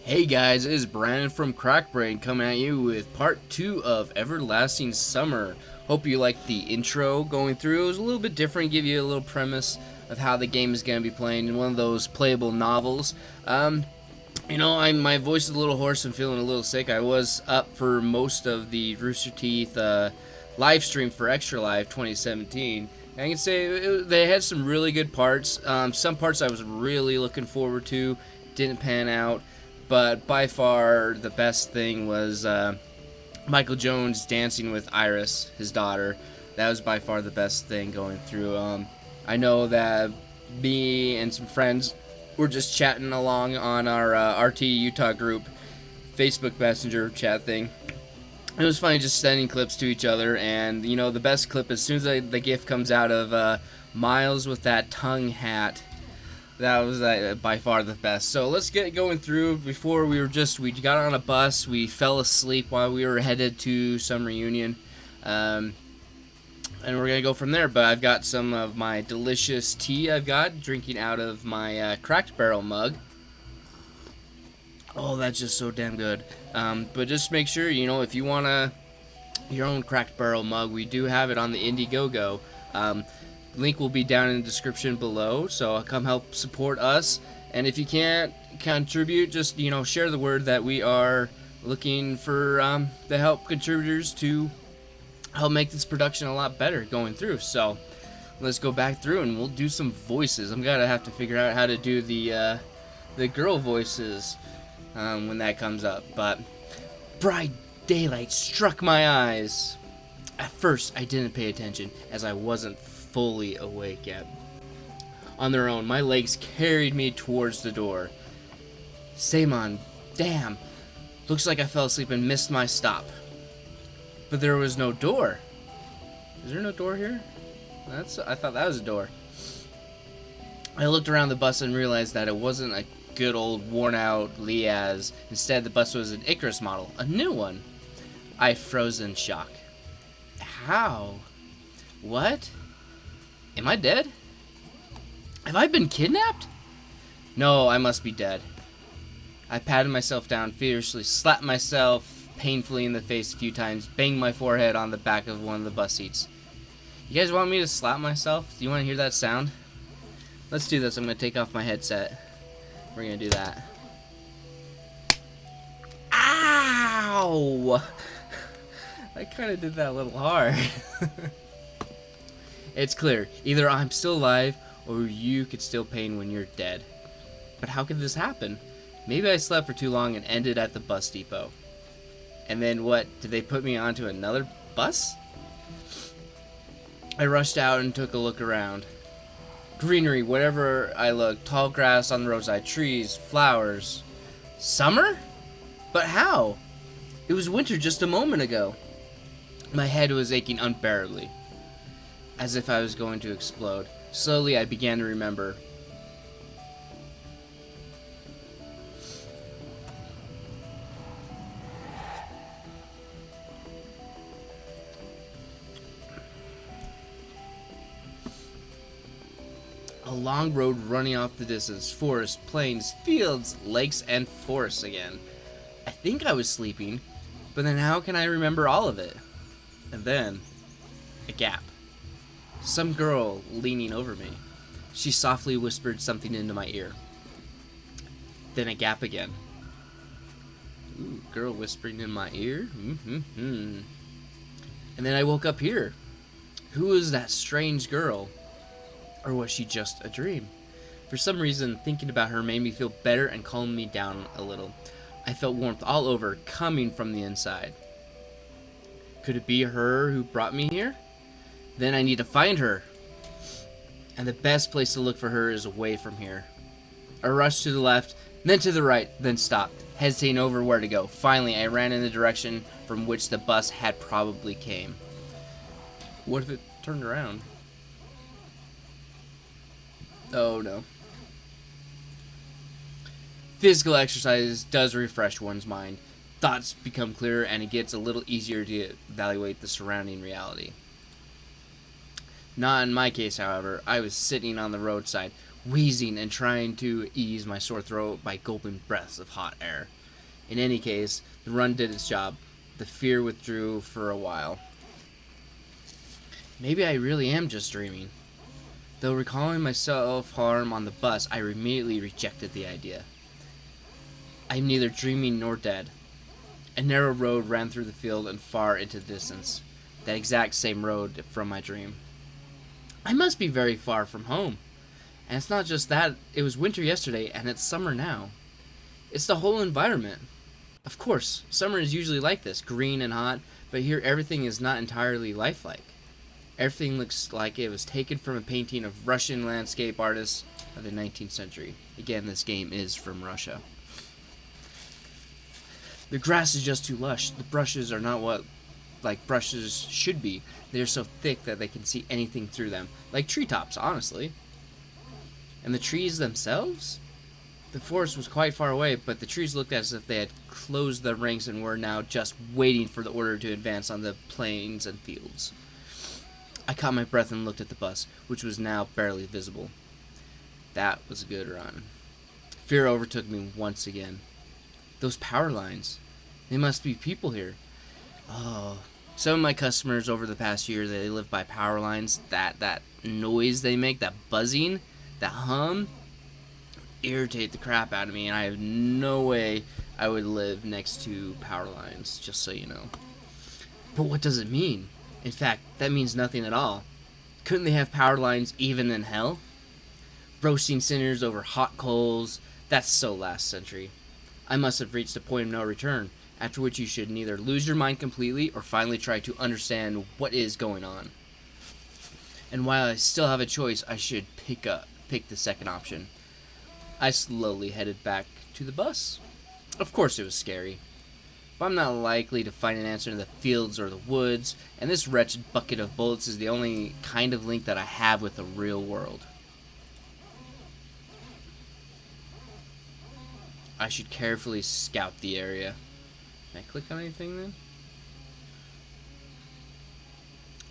Hey guys, it is Brandon from Crackbrain coming at you with part 2 of Everlasting Summer. Hope you liked the intro going through. It was a little bit different, give you a little premise of how the game is going to be playing in one of those playable novels. My voice is a little hoarse and feeling a little sick. I was up for most of the Rooster Teeth live stream for Extra Life 2017. And I can say they had some really good parts. Some parts I was really looking forward to didn't pan out. But by far, the best thing was Michael Jones dancing with Iris, his daughter. That was by far the best thing going through. I know that me and some friends were just chatting along on our RT Utah group Facebook Messenger chat thing. It was funny just sending clips to each other, and the best clip, as soon as the GIF comes out of Miles with that tongue hat. That was by far the best. So let's get going through. Before we got on a bus. We fell asleep while we were headed to some reunion. And we're going to go from there. But I've got some of my delicious tea drinking out of my Cracked Barrel mug. Oh, that's just so damn good. But just make sure, if you want your own Cracked Barrel mug, we do have it on the Indiegogo. Link will be down in the description below, so come help support us. And if you can't contribute, just share the word that we are looking for the help contributors to help make this production a lot better going through. So let's go back through and we'll do some voices. I'm gonna have to figure out how to do the girl voices when that comes up. But bright daylight struck my eyes. At first, I didn't pay attention as I wasn't fully awake yet. On their own, my legs carried me towards the door. Samon, damn. Looks like I fell asleep and missed my stop. But there was no door. Is there no door here? I thought that was a door. I looked around the bus and realized that it wasn't a good old worn out Liaz. Instead, the bus was an Icarus model, a new one. I froze in shock. How? What? Am I dead? Have I been kidnapped? No, I must be dead. I patted myself down fiercely, slapped myself painfully in the face a few times, banged my forehead on the back of one of the bus seats. You guys want me to slap myself? Do you want to hear that sound? Let's do this. I'm going to take off my headset. We're going to do that. Ow! I kind of did that a little hard. It's clear. Either I'm still alive, or you could still pain when you're dead. But how could this happen? Maybe I slept for too long and ended at the bus depot. And then what? Did they put me onto another bus? I rushed out and took a look around. Greenery, wherever I looked. Tall grass on the roadside. Trees, flowers. Summer? But how? It was winter just a moment ago. My head was aching unbearably, as if I was going to explode. Slowly, I began to remember. A long road running off the distance. Forests, plains, fields, lakes, and forests again. I think I was sleeping, but then how can I remember all of it? And then, a gap. Some girl leaning over me. She softly whispered something into my ear. Then a gap again. Ooh, girl whispering in my ear? And then I woke up here. Who is that strange girl? Or was she just a dream? For some reason, thinking about her made me feel better and calmed me down a little. I felt warmth all over, coming from the inside. Could it be her who brought me here? Then I need to find her. And the best place to look for her is away from here. I rushed to the left, then to the right, then stopped, hesitating over where to go. Finally, I ran in the direction from which the bus had probably came. What if it turned around? Oh no. Physical exercise does refresh one's mind. Thoughts become clearer and it gets a little easier to evaluate the surrounding reality. Not in my case, however. I was sitting on the roadside, wheezing and trying to ease my sore throat by gulping breaths of hot air. In any case, the run did its job. The fear withdrew for a while. Maybe I really am just dreaming. Though recalling my self-harm on the bus, I immediately rejected the idea. I'm neither dreaming nor dead. A narrow road ran through the field and far into the distance. That exact same road from my dream. I must be very far from home. And it's not just that, it was winter yesterday and it's summer now. It's the whole environment. Of course, summer is usually like this, green and hot, but here everything is not entirely lifelike. Everything looks like it was taken from a painting of Russian landscape artists of the 19th century. Again, this game is from Russia. The grass is just too lush. The brushes are not what like brushes should be. They are so thick that they can see anything through them. Like treetops, honestly. And the trees themselves? The forest was quite far away, but the trees looked as if they had closed their ranks and were now just waiting for the order to advance on the plains and fields. I caught my breath and looked at the bus, which was now barely visible. That was a good run. Fear overtook me once again. Those power lines. They must be people here. Oh, some of my customers over the past year, they live by power lines. That noise they make, that buzzing, that hum, irritate the crap out of me, and I have no way I would live next to power lines, just so you know. But what does it mean? In fact, that means nothing at all. Couldn't they have power lines even in hell? Roasting sinners over hot coals, that's so last century. I must have reached a point of no return, after which you should neither lose your mind completely or finally try to understand what is going on. And while I still have a choice, I should pick the second option. I slowly headed back to the bus. Of course it was scary, but I'm not likely to find an answer in the fields or the woods, and this wretched bucket of bullets is the only kind of link that I have with the real world. I should carefully scout the area. Can I click on anything then?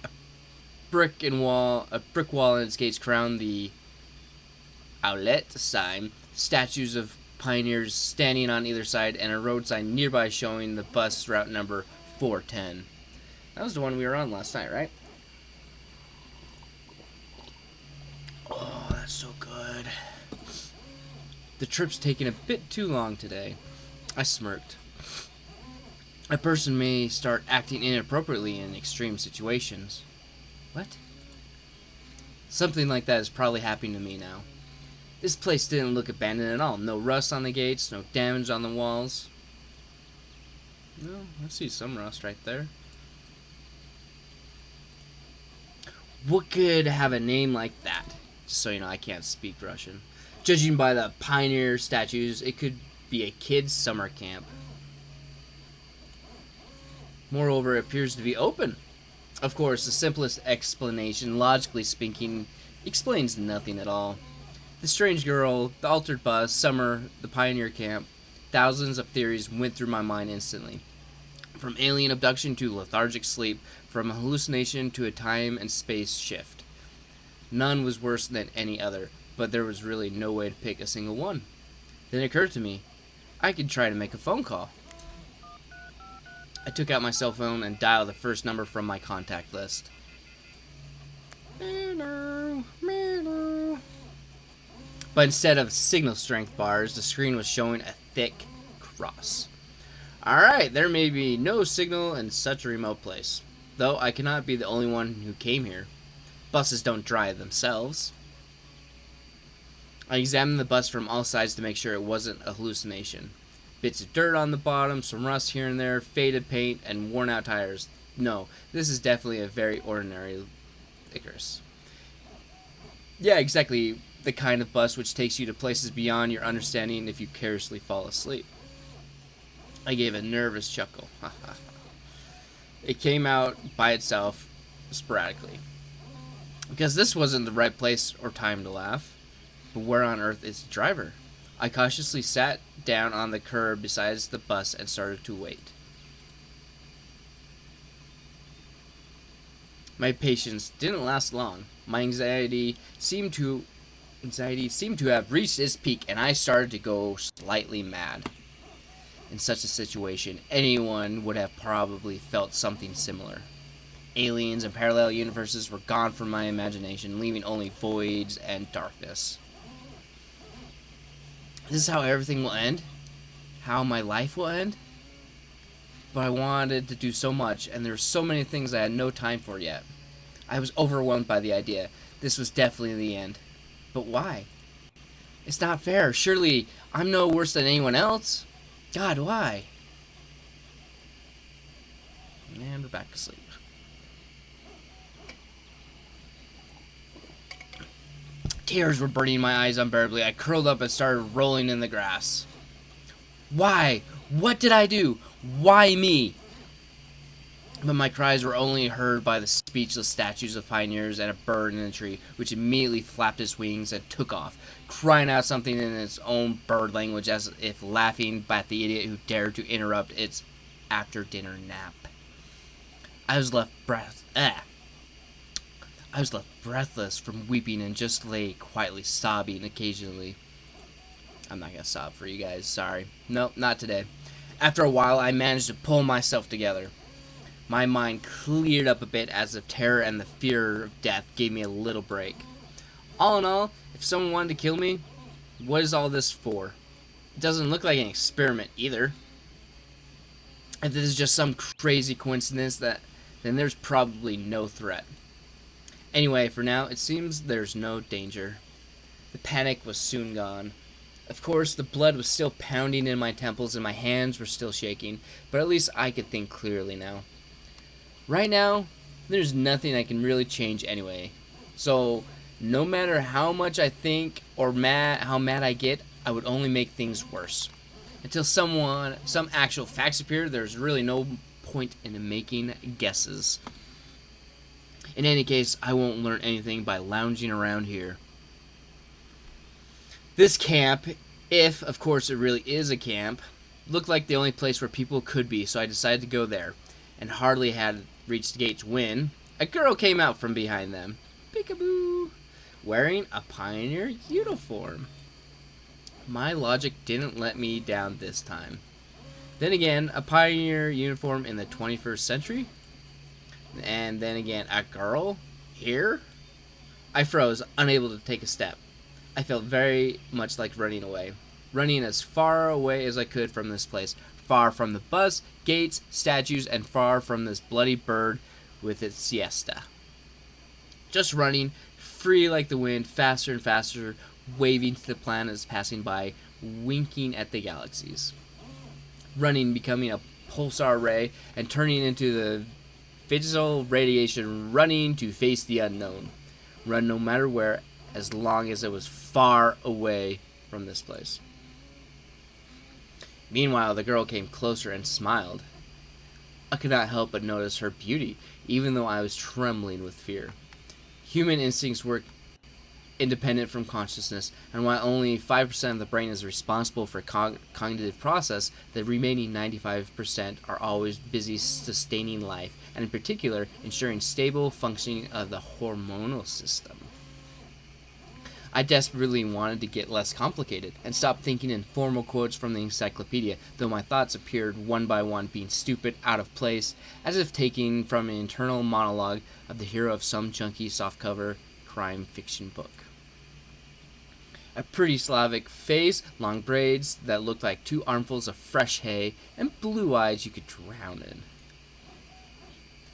A brick wall and its gates crown the outlet sign. Statues of pioneers standing on either side, and a road sign nearby showing the bus route number 410. That was the one we were on last night, right? Oh, that's so good. The trip's taking a bit too long today. I smirked. A person may start acting inappropriately in extreme situations. What? Something like that is probably happening to me now. This place didn't look abandoned at all. No rust on the gates, no damage on the walls. No, I see some rust right there. What could have a name like that? Just so you know, I can't speak Russian. Judging by the pioneer statues, it could be a kid's summer camp. Moreover, it appears to be open. Of course, the simplest explanation, logically speaking, explains nothing at all. The strange girl, the altered bus, summer, the pioneer camp, thousands of theories went through my mind instantly. From alien abduction to lethargic sleep, from a hallucination to a time and space shift. None was worse than any other, but there was really no way to pick a single one. Then it occurred to me, I could try to make a phone call. I took out my cell phone and dialed the first number from my contact list. But instead of signal strength bars, the screen was showing a thick cross. Alright, there may be no signal in such a remote place. Though I cannot be the only one who came here. Buses don't drive themselves. I examined the bus from all sides to make sure it wasn't a hallucination. Bits of dirt on the bottom, some rust here and there, faded paint, and worn out tires. No, this is definitely a very ordinary Icarus. Yeah, exactly the kind of bus which takes you to places beyond your understanding if you carelessly fall asleep. I gave a nervous chuckle. It came out by itself, sporadically. Because this wasn't the right place or time to laugh. But where on earth is the driver? I cautiously sat down on the curb beside the bus and started to wait. My patience didn't last long. My anxiety seemed to anxiety seemed to have reached its peak, and I started to go slightly mad. In such a situation, anyone would have probably felt something similar. Aliens and parallel universes were gone from my imagination, leaving only voids and darkness. This is how everything will end? How my life will end? But I wanted to do so much, and there were so many things I had no time for yet. I was overwhelmed by the idea. This was definitely the end. But why? It's not fair. Surely I'm no worse than anyone else. God, why? And we're back to sleep. Tears were burning my eyes unbearably. I curled up and started rolling in the grass. Why? What did I do? Why me? But my cries were only heard by the speechless statues of pioneers and a bird in a tree, which immediately flapped its wings and took off, crying out something in its own bird language as if laughing at the idiot who dared to interrupt its after-dinner nap. I was left breathless from weeping and just lay quietly sobbing occasionally. I'm not gonna sob for you guys, sorry. Nope, not today. After a while, I managed to pull myself together. My mind cleared up a bit as if terror and the fear of death gave me a little break. All in all, if someone wanted to kill me, what is all this for? It doesn't look like an experiment either. If this is just some crazy coincidence, then there's probably no threat. Anyway, for now, it seems there's no danger. The panic was soon gone. Of course, the blood was still pounding in my temples and my hands were still shaking, but at least I could think clearly now. Right now, there's nothing I can really change anyway. So, no matter how much I think or how mad I get, I would only make things worse. Until some actual facts appear, there's really no point in making guesses. In any case, I won't learn anything by lounging around here. This camp, if of course it really is a camp, looked like the only place where people could be, so I decided to go there, and hardly had reached the gates when a girl came out from behind them, peekaboo, wearing a pioneer uniform. My logic didn't let me down this time. Then again, a pioneer uniform in the 21st century? And then again, a girl? Here? I froze, unable to take a step. I felt very much like running away. Running as far away as I could from this place. Far from the bus, gates, statues, and far from this bloody bird with its siesta. Just running, free like the wind, faster and faster, waving to the planets passing by, winking at the galaxies. Running, becoming a pulsar ray, and turning into the physical radiation, running to face the unknown. Run no matter where, as long as it was far away from this place. Meanwhile, the girl came closer and smiled. I could not help but notice her beauty, even though I was trembling with fear. Human instincts work independent from consciousness, and while only 5% of the brain is responsible for cognitive process, the remaining 95% are always busy sustaining life, and in particular, ensuring stable functioning of the hormonal system. I desperately wanted to get less complicated, and stop thinking in formal quotes from the encyclopedia, though my thoughts appeared one by one being stupid, out of place, as if taken from an internal monologue of the hero of some junky softcover crime fiction book. A pretty Slavic face, long braids that looked like 2 armfuls of fresh hay, and blue eyes you could drown in.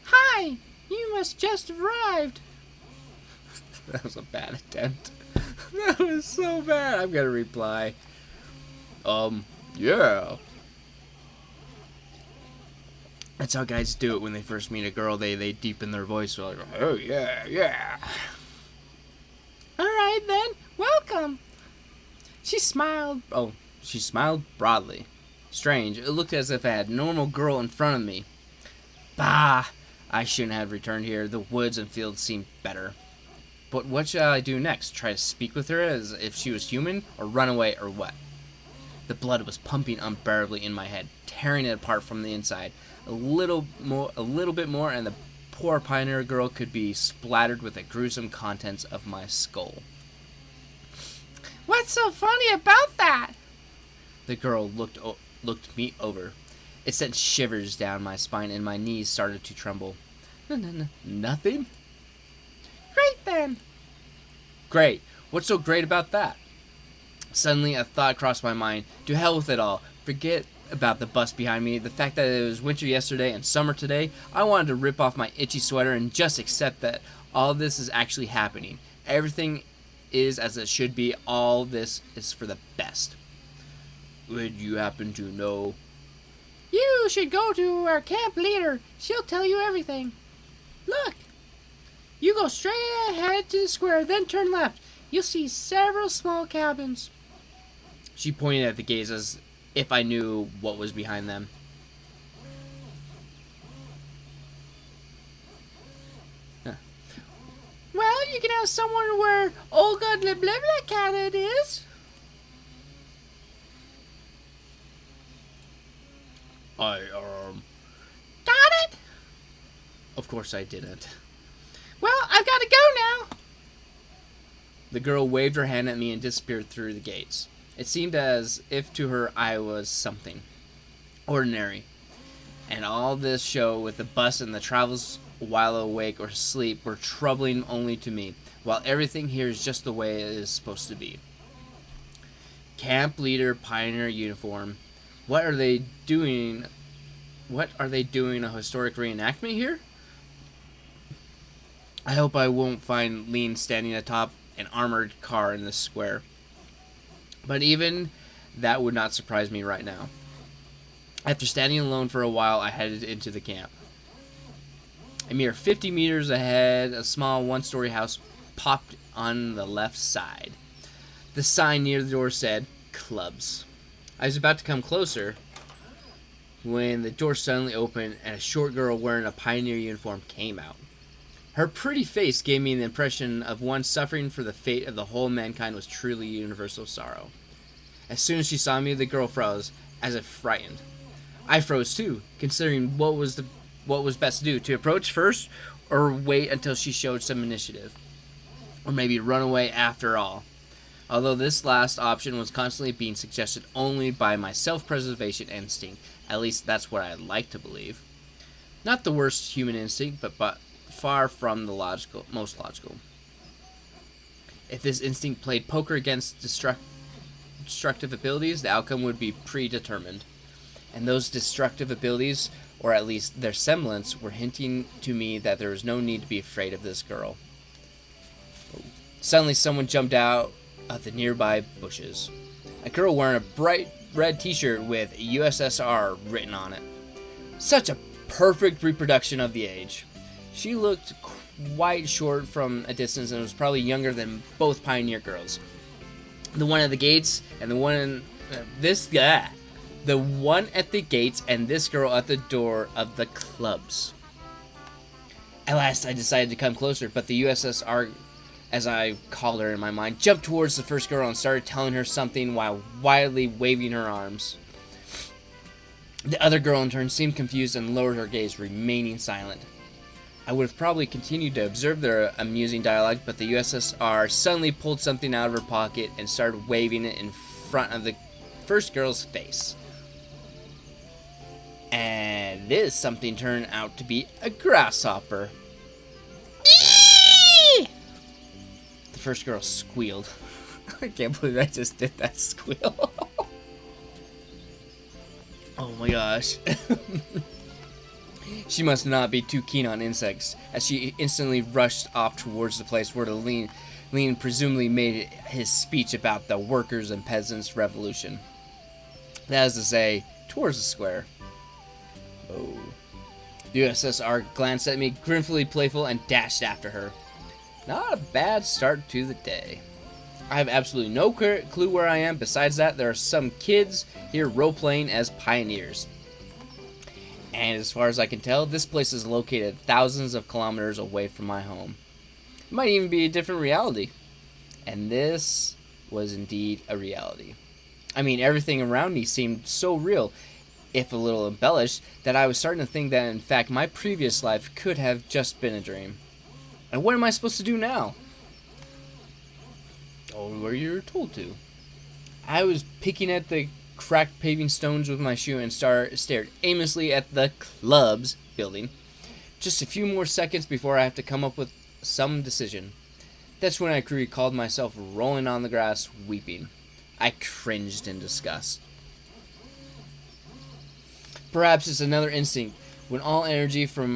Hi! You must just have arrived! That was a bad attempt. That was so bad. I'm gonna reply. Yeah. That's how guys do it when they first meet a girl. They deepen their voice. They're like, oh, yeah. Alright then, welcome. She smiled broadly. Strange, it looked as if I had a normal girl in front of me. Bah! I shouldn't have returned here. The woods and fields seemed better. But what should I do next? Try to speak with her as if she was human? Or run away, or what? The blood was pumping unbearably in my head, tearing it apart from the inside. A little bit more, and the poor pioneer girl could be splattered with the gruesome contents of my skull. What's so funny about that? The girl looked me over. It sent shivers down my spine and my knees started to tremble. Nothing? Great then. Great. What's so great about that? Suddenly a thought crossed my mind. To hell with it all. Forget about the bus behind me, the fact that it was winter yesterday and summer today. I wanted to rip off my itchy sweater and just accept that all this is actually happening. Everything is as it should be. All this is for the best. Would you happen to know? You should go to our camp leader. She'll tell you everything. Look. You go straight ahead to the square, then turn left. You'll see several small cabins. She pointed at the gates as if I knew what was behind them. Huh. Well, you can ask someone where Olga Leblevna is. Got it? Of course I didn't. Well, I've got to go now. The girl waved her hand at me and disappeared through the gates. It seemed as if to her I was something ordinary. And all this show with the bus and the travels while awake or asleep were troubling only to me, while everything here is just the way it is supposed to be. Camp leader, pioneer uniform. What are they doing? A historic reenactment here? I hope I won't find Lean standing atop an armored car in this square. But even that would not surprise me right now. After standing alone for a while, I headed into the camp. A mere 50 meters ahead, a small one-story house popped on the left side. The sign near the door said, Clubs. I was about to come closer when the door suddenly opened and a short girl wearing a pioneer uniform came out. Her pretty face gave me the impression of one suffering for the fate of the whole mankind was truly universal sorrow. As soon as she saw me, the girl froze, as if frightened. I froze too, considering what was best to do, to approach first or wait until she showed some initiative. Or maybe run away after all. Although this last option was constantly being suggested only by my self-preservation instinct. At least that's what I like to believe. Not the worst human instinct, but far from the most logical. If this instinct played poker against destructive abilities, the outcome would be predetermined. And those destructive abilities, or at least their semblance, were hinting to me that there was no need to be afraid of this girl. Suddenly someone jumped out of the nearby bushes. A girl wearing a bright red t-shirt with USSR written on it. Such a perfect reproduction of the age. She looked quite short from a distance and was probably younger than both pioneer girls. The one at the gates and the one at the gates and this girl at the door of the clubs. At last I decided to come closer, but the USSR, as I called her in my mind, jumped towards the first girl and started telling her something while wildly waving her arms. The other girl in turn seemed confused and lowered her gaze, remaining silent. I would have probably continued to observe their amusing dialogue, but the USSR suddenly pulled something out of her pocket and started waving it in front of the first girl's face. And this something turned out to be a grasshopper. The first girl squealed. I can't believe I just did that squeal. Oh my gosh. She must not be too keen on insects, as she instantly rushed off towards the place where the Lean presumably made his speech about the workers' and peasants' revolution. That is to say, towards the square. Oh. The USSR glanced at me, grinfully playful, and dashed after her. Not a bad start to the day. I have absolutely no clue where I am. Besides that, there are some kids here role-playing as pioneers. And as far as I can tell, this place is located thousands of kilometers away from my home. It might even be a different reality. And this was indeed a reality. I mean, everything around me seemed so real, if a little embellished, that I was starting to think that, in fact, my previous life could have just been a dream. And what am I supposed to do now? Go where you're told to. I was picking at the cracked paving stones with my shoe and stared aimlessly at the club's building. Just a few more seconds before I have to come up with some decision. That's when I recalled myself rolling on the grass, weeping. I cringed in disgust. Perhaps it's another instinct. When all energy for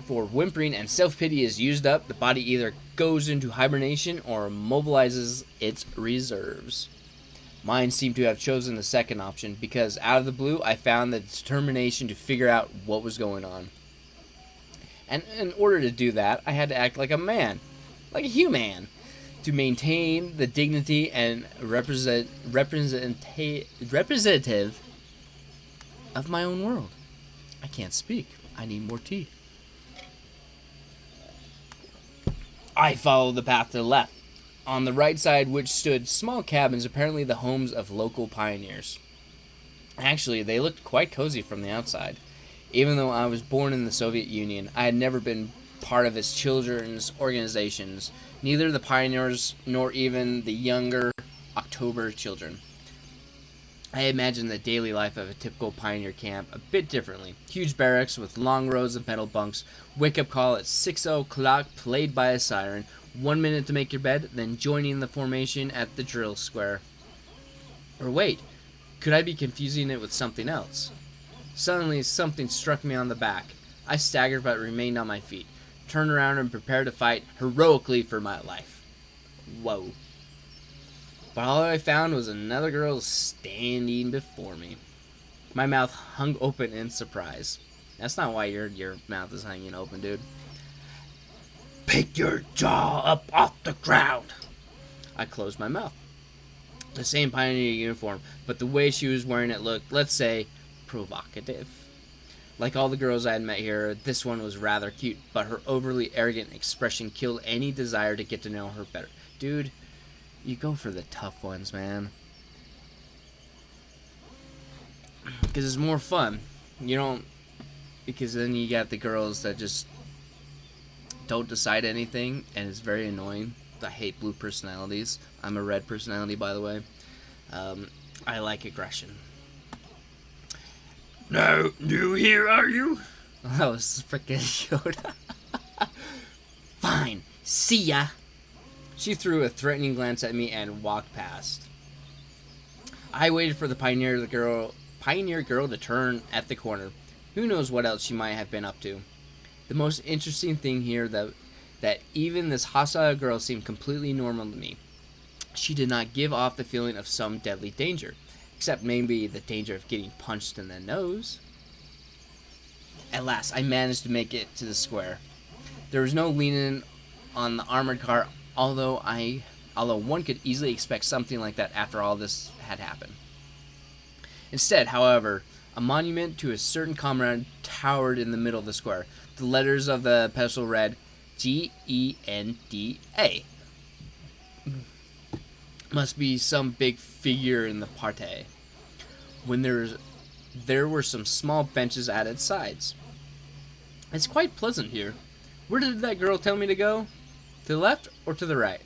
whimpering and self-pity is used up, the body either goes into hibernation or mobilizes its reserves. Mine seemed to have chosen the second option because out of the blue I found the determination to figure out what was going on. And in order to do that, I had to act like a man, like a human, to maintain the dignity and representative of my own world. I can't speak. I need more tea. I followed the path to the left, on the right side which stood small cabins, apparently the homes of local pioneers. Actually, they looked quite cozy from the outside. Even though I was born in the Soviet Union, I had never been part of its children's organizations, neither the pioneers nor even the younger October children. I imagined the daily life of a typical pioneer camp a bit differently. Huge barracks with long rows of metal bunks, wake-up call at 6 o'clock played by a siren, 1 minute to make your bed, then joining the formation at the drill square. Or wait, could I be confusing it with something else? Suddenly, something struck me on the back. I staggered but remained on my feet, turned around and prepared to fight heroically for my life. Whoa. But all I found was another girl standing before me. My mouth hung open in surprise. That's not why your mouth is hanging open, dude. Pick your jaw up off the ground. I closed my mouth. The same pioneer uniform, but the way she was wearing it looked, let's say, provocative. Like all the girls I had met here, this one was rather cute, but her overly arrogant expression killed any desire to get to know her better. Dude, you go for the tough ones, man. Because it's more fun. You don't... Because then you got the girls that just don't decide anything, and it's very annoying. I hate blue personalities. I'm a red personality, by the way. I like aggression. No, new here, are you? That was freaking Yoda. Fine, see ya. She threw a threatening glance at me and walked past. I waited for the pioneer girl to turn at the corner. Who knows what else she might have been up to. The most interesting thing here, that even this hostile girl seemed completely normal to me. She did not give off the feeling of some deadly danger, except maybe the danger of getting punched in the nose. At last, I managed to make it to the square. There was no leaning on the armored car, although one could easily expect something like that after all this had happened. Instead, however, a monument to a certain comrade towered in the middle of the square. The letters of the pedestal read, Genda. Must be some big figure in the party. When there were some small benches at its sides. It's quite pleasant here. Where did that girl tell me to go? To the left or to the right?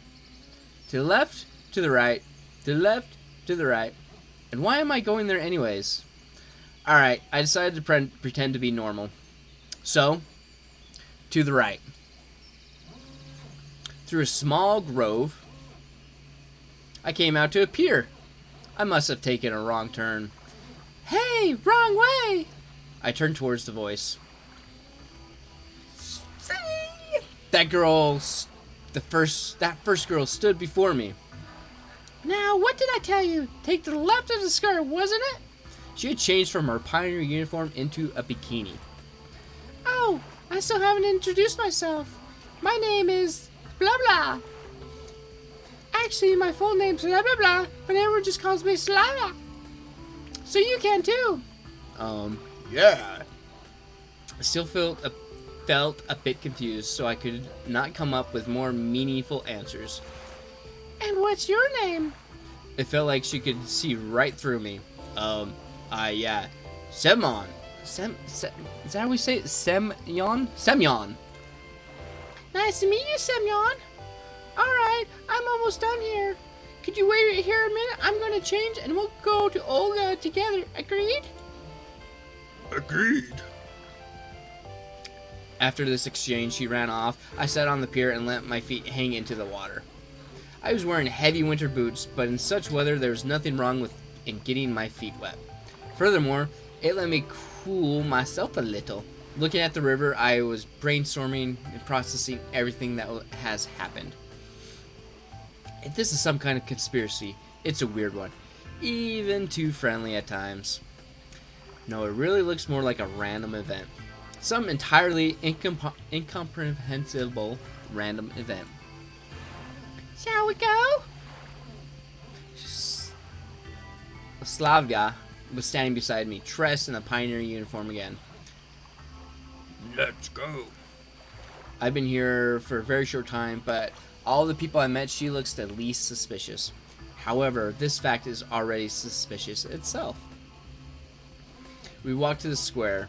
To the left, to the right, to the left, to the right. And why am I going there anyways? Alright, I decided to pretend to be normal. So, to the right. Through a small grove, I came out to a pier. I must have taken a wrong turn. Hey, wrong way! I turned towards the voice. That first girl stood before me. Now, what did I tell you? Take to the left of the skirt, wasn't it? She had changed from her pioneer uniform into a bikini. Oh, I still haven't introduced myself. My name is blah blah. Actually, my full name's blah blah blah, but everyone just calls me Slava. So you can too. Yeah. I still felt a bit confused, so I could not come up with more meaningful answers. And what's your name? It felt like she could see right through me. Yeah. Semyon. Is that how we say it? Semyon? Semyon. Nice to meet you, Semyon. Alright, I'm almost done here. Could you wait here a minute? I'm going to change and we'll go to Olga together. Agreed? Agreed. After this exchange, she ran off. I sat on the pier and let my feet hang into the water. I was wearing heavy winter boots, but in such weather there was nothing wrong with in getting my feet wet. Furthermore, it let me cool myself a little. Looking at the river, I was brainstorming and processing everything that has happened. If this is some kind of conspiracy, it's a weird one. Even too friendly at times. No, it really looks more like a random event. Some entirely incomprehensible random event. Shall we go? Slavia was standing beside me, dressed in a pioneer uniform again. Let's go. I've been here for a very short time, but all the people I met, she looks the least suspicious. However, this fact is already suspicious itself. We walked to the square.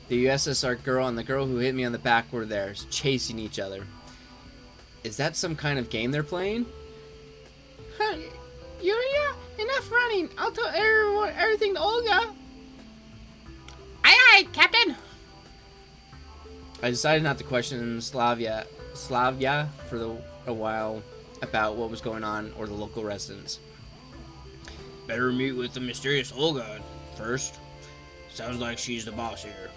The USSR girl and the girl who hit me on the back were there, chasing each other. Is that some kind of game they're playing? Yuria, enough running. I'll tell everyone everything to Olga. Aye, aye, Captain. I decided not to question Slavia for a while about what was going on or the local residents. Better meet with the mysterious Olga first. Sounds like she's the boss here.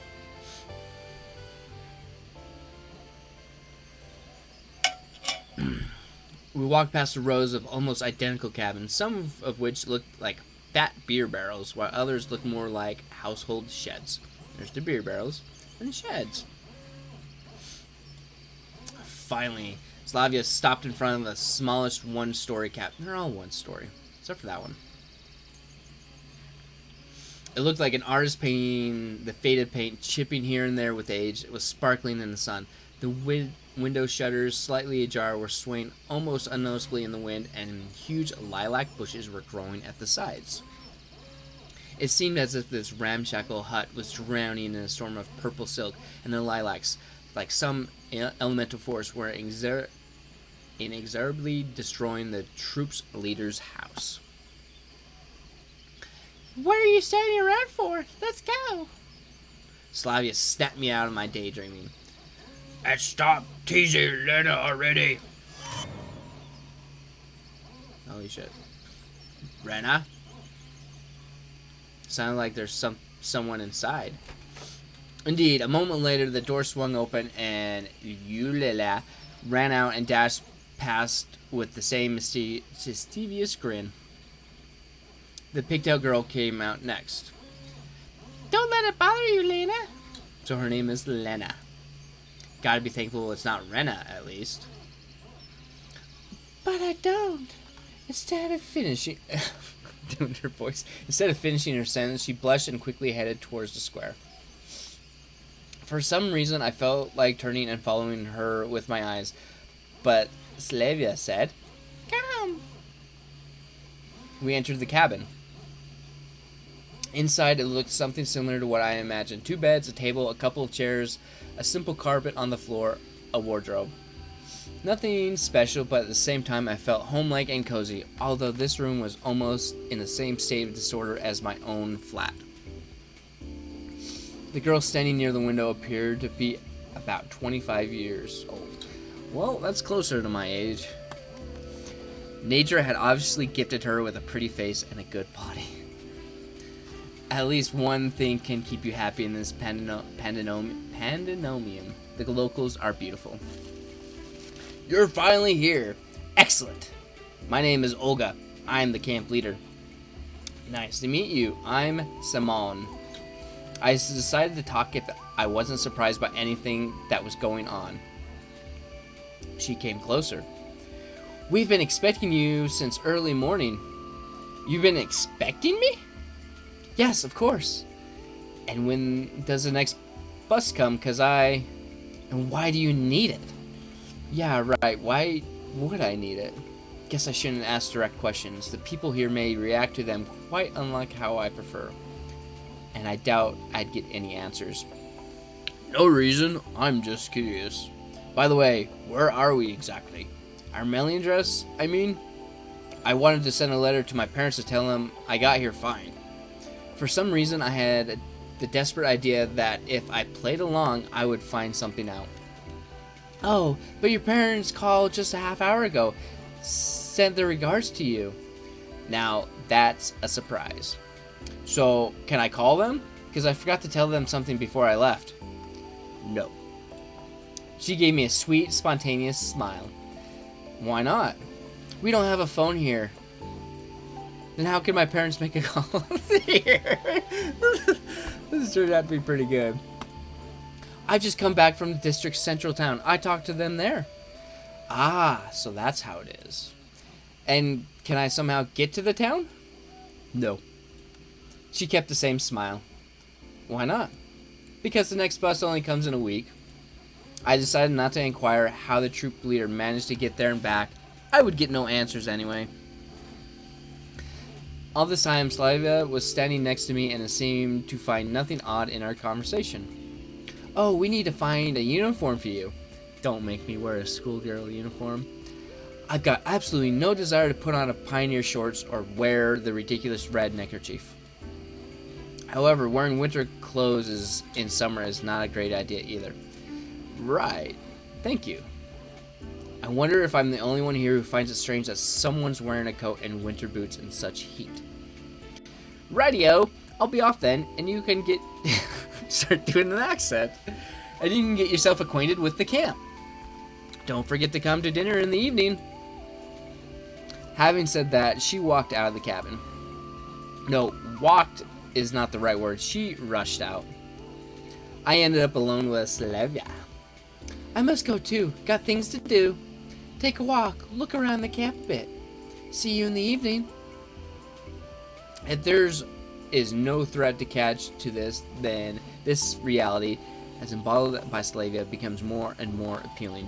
We walked past the rows of almost identical cabins, some of which looked like fat beer barrels, while others looked more like household sheds. There's the beer barrels and the sheds. Finally, Slavia stopped in front of the smallest one-story cabin. They're all one-story, except for that one. It looked like an artist painting the faded paint, chipping here and there with age. It was sparkling in the sun. The window shutters, slightly ajar, were swaying almost unnoticeably in the wind, and huge lilac bushes were growing at the sides. It seemed as if this ramshackle hut was drowning in a storm of purple silk, and the lilacs, like some elemental force, were inexorably destroying the troops' leader's house. What are you standing around for? Let's go! Slavia snapped me out of my daydreaming. And stop teasing Lena already. Holy shit. Rena? Sounded like there's someone inside. Indeed, a moment later, the door swung open and Yulela ran out and dashed past with the same mischievous grin. The pigtail girl came out next. Don't let it bother you, Lena. So her name is Lena. Gotta be thankful it's not Rena, at least. But I don't. Instead of finishing... doing her voice. Instead of finishing her sentence, she blushed and quickly headed towards the square. For some reason, I felt like turning and following her with my eyes. But Slavia said, "Come." We entered the cabin. Inside, it looked something similar to what I imagined. 2 beds, a table, a couple of chairs, a simple carpet on the floor, a wardrobe. Nothing special, but at the same time I felt homelike and cozy, although this room was almost in the same state of disorder as my own flat. The girl standing near the window appeared to be about 25 years old. Well, that's closer to my age. Nature had obviously gifted her with a pretty face and a good body. At least one thing can keep you happy in this pandemonium. The locals are beautiful. You're finally here. Excellent. My name is Olga. I'm the camp leader. Nice to meet you. I'm Simon. I decided to talk if I wasn't surprised by anything that was going on. She came closer. We've been expecting you since early morning. You've been expecting me? Yes, of course. And when does the next bus come? And why do you need it? Yeah, right. Why would I need it? Guess I shouldn't ask direct questions. The people here may react to them quite unlike how I prefer. And I doubt I'd get any answers. No reason. I'm just curious. By the way, where are we exactly? Our mailing address, I mean? I wanted to send a letter to my parents to tell them I got here fine. For some reason, I had the desperate idea that if I played along, I would find something out. Oh, but your parents called just a half hour ago. Sent their regards to you. Now, that's a surprise. So, can I call them? Because I forgot to tell them something before I left. No. She gave me a sweet, spontaneous smile. Why not? We don't have a phone here. Then how can my parents make a call here? This turned out to be pretty good. I've just come back from the district's central town. I talked to them there. Ah, so that's how it is. And can I somehow get to the town? No. She kept the same smile. Why not? Because the next bus only comes in a week. I decided not to inquire how the troop leader managed to get there and back. I would get no answers anyway. All this time, Slavia was standing next to me and seemed to find nothing odd in our conversation. Oh, we need to find a uniform for you. Don't make me wear a schoolgirl uniform. I've got absolutely no desire to put on a pioneer shorts or wear the ridiculous red neckerchief. However, wearing winter clothes in summer is not a great idea either. Right. Thank you. I wonder if I'm the only one here who finds it strange that someone's wearing a coat and winter boots in such heat. Rightio. I'll be off then, and you can get... start doing an accent. And you can get yourself acquainted with the camp. Don't forget to come to dinner in the evening. Having said that, she walked out of the cabin. No, walked is not the right word. She rushed out. I ended up alone with Slavia. I must go too. Got things to do. Take a walk. Look around the camp a bit. See you in the evening. If there's no threat to catch to this, then this reality, as embodied by Slavia, becomes more and more appealing.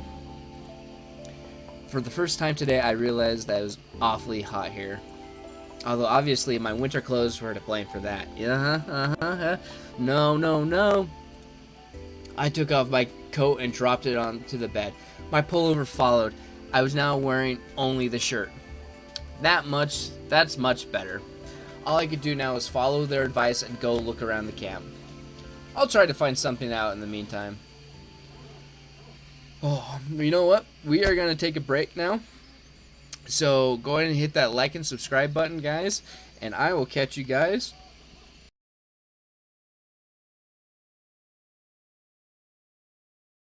For the first time today, I realized that it was awfully hot here. Although obviously my winter clothes were to blame for that. No. I took off my coat and dropped it onto the bed. My pullover followed. I was now wearing only the shirt. That's much better. All I could do now is follow their advice and go look around the camp. I'll try to find something out in the meantime. Oh, you know what? We are going to take a break now. So go ahead and hit that like and subscribe button, guys. And I will catch you guys